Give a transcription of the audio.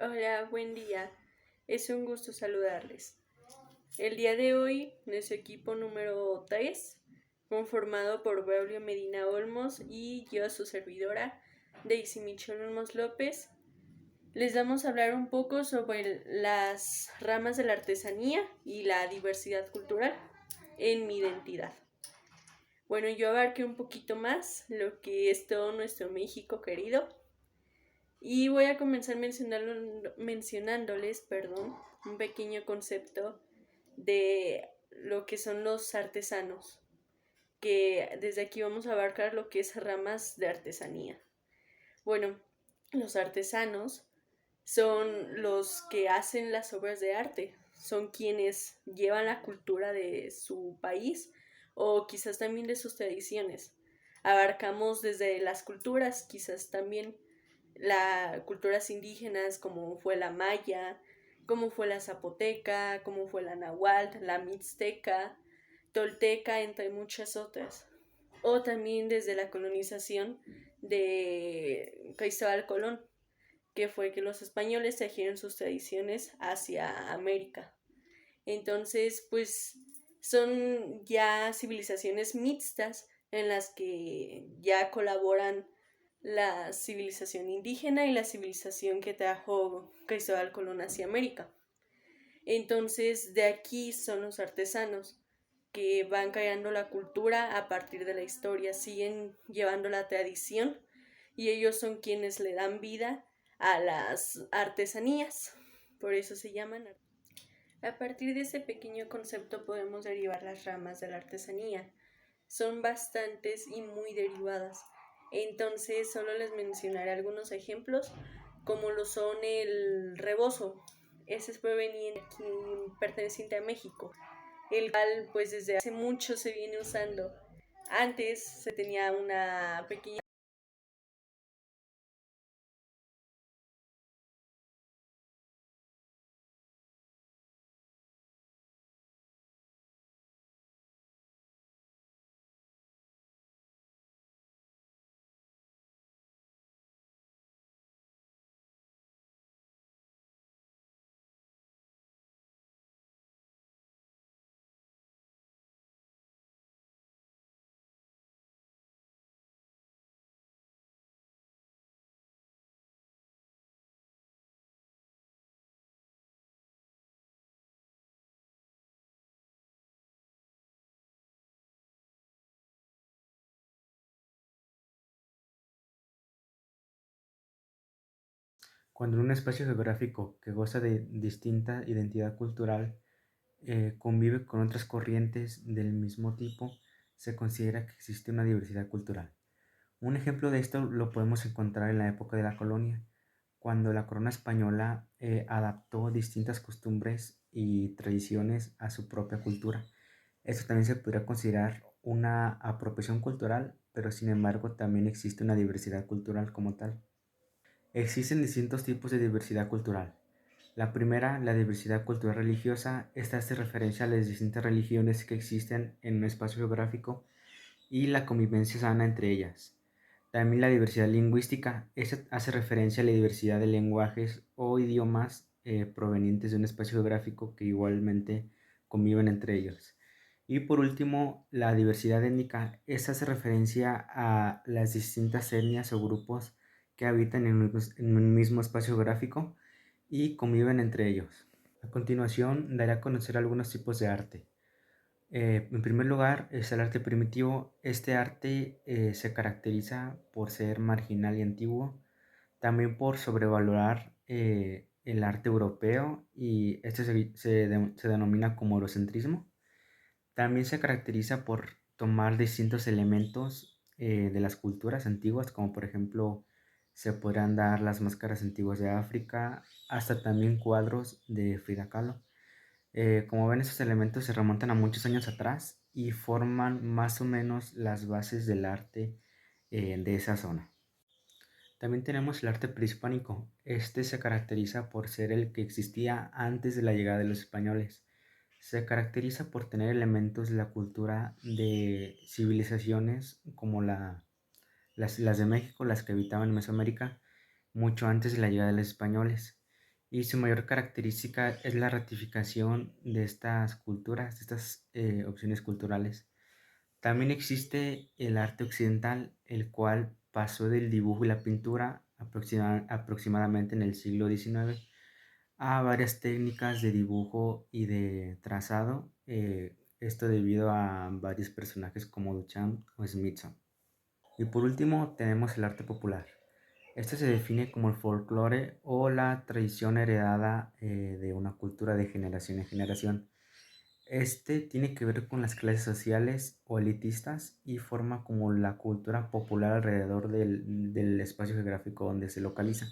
Hola, buen día. Es un gusto saludarles. El día de hoy, nuestro equipo número 3, conformado por Braulio Medina Olmos y yo, su servidora, Daisy Michelle Olmos López, les vamos a hablar un poco sobre las ramas de la artesanía y la diversidad cultural en mi identidad. Bueno, yo abarqué un poquito más lo que es todo nuestro México querido. Y voy a comenzar mencionándoles, un pequeño concepto de lo que son los artesanos, que desde aquí vamos a abarcar lo que es ramas de artesanía. Bueno, los artesanos son los que hacen las obras de arte, son quienes llevan la cultura de su país o quizás también de sus tradiciones. Abarcamos desde las culturas, quizás también las culturas indígenas como fue la maya, como fue la zapoteca, como fue la náhuatl, la mixteca, tolteca, entre muchas otras. O también desde la colonización de Cristóbal Colón, que fue que los españoles trajeron sus tradiciones hacia América. Entonces, pues son ya civilizaciones mixtas en las que ya colaboran la civilización indígena y la civilización que trajo Cristóbal Colón hacia América. Entonces, de aquí son los artesanos que van creando la cultura a partir de la historia, siguen llevando la tradición y ellos son quienes le dan vida a las artesanías. Por eso se llaman. A partir de ese pequeño concepto podemos derivar las ramas de la artesanía. Son bastantes y muy derivadas. Entonces solo les mencionaré algunos ejemplos, como lo son el rebozo. Ese es proveniente aquí, perteneciente a México, el cual pues desde hace mucho se viene usando. Antes se tenía una pequeña Cuando un espacio geográfico que goza de distinta identidad cultural convive con otras corrientes del mismo tipo, se considera que existe una diversidad cultural. Un ejemplo de esto lo podemos encontrar en la época de la colonia, cuando la corona española adaptó distintas costumbres y tradiciones a su propia cultura. Esto también se podría considerar una apropiación cultural, pero sin embargo también existe una diversidad cultural como tal. Existen distintos tipos de diversidad cultural. La primera, la diversidad cultural religiosa. Esta hace referencia a las distintas religiones que existen en un espacio geográfico y la convivencia sana entre ellas. También la diversidad lingüística. Esta hace referencia a la diversidad de lenguajes o idiomas provenientes de un espacio geográfico que igualmente conviven entre ellos. Y por último, la diversidad étnica. Esta hace referencia a las distintas etnias o grupos que habitan en un mismo espacio geográfico y conviven entre ellos. A continuación, daré a conocer algunos tipos de arte. En primer lugar, es el arte primitivo. Este arte se caracteriza por ser marginal y antiguo, también por sobrevalorar el arte europeo y este se denomina como eurocentrismo. También se caracteriza por tomar distintos elementos de las culturas antiguas, como por ejemplo se podrán dar las máscaras antiguas de África, hasta también cuadros de Frida Kahlo. Como ven, estos elementos se remontan a muchos años atrás y forman más o menos las bases del arte de esa zona. También tenemos el arte prehispánico. Este se caracteriza por ser el que existía antes de la llegada de los españoles. Se caracteriza por tener elementos de la cultura de civilizaciones como las de México, las que habitaban en Mesoamérica, mucho antes de la llegada de los españoles. y su mayor característica es la ratificación de estas culturas, de estas opciones culturales. También existe el arte occidental, el cual pasó del dibujo y la pintura aproximadamente en el siglo XIX a varias técnicas de dibujo y de trazado, esto debido a varios personajes como Duchamp o Smithson. Y por último tenemos el arte popular. Este se define como el folclore o la tradición heredada de una cultura de generación en generación. Este tiene que ver con las clases sociales o elitistas y forma como la cultura popular alrededor del espacio geográfico donde se localiza.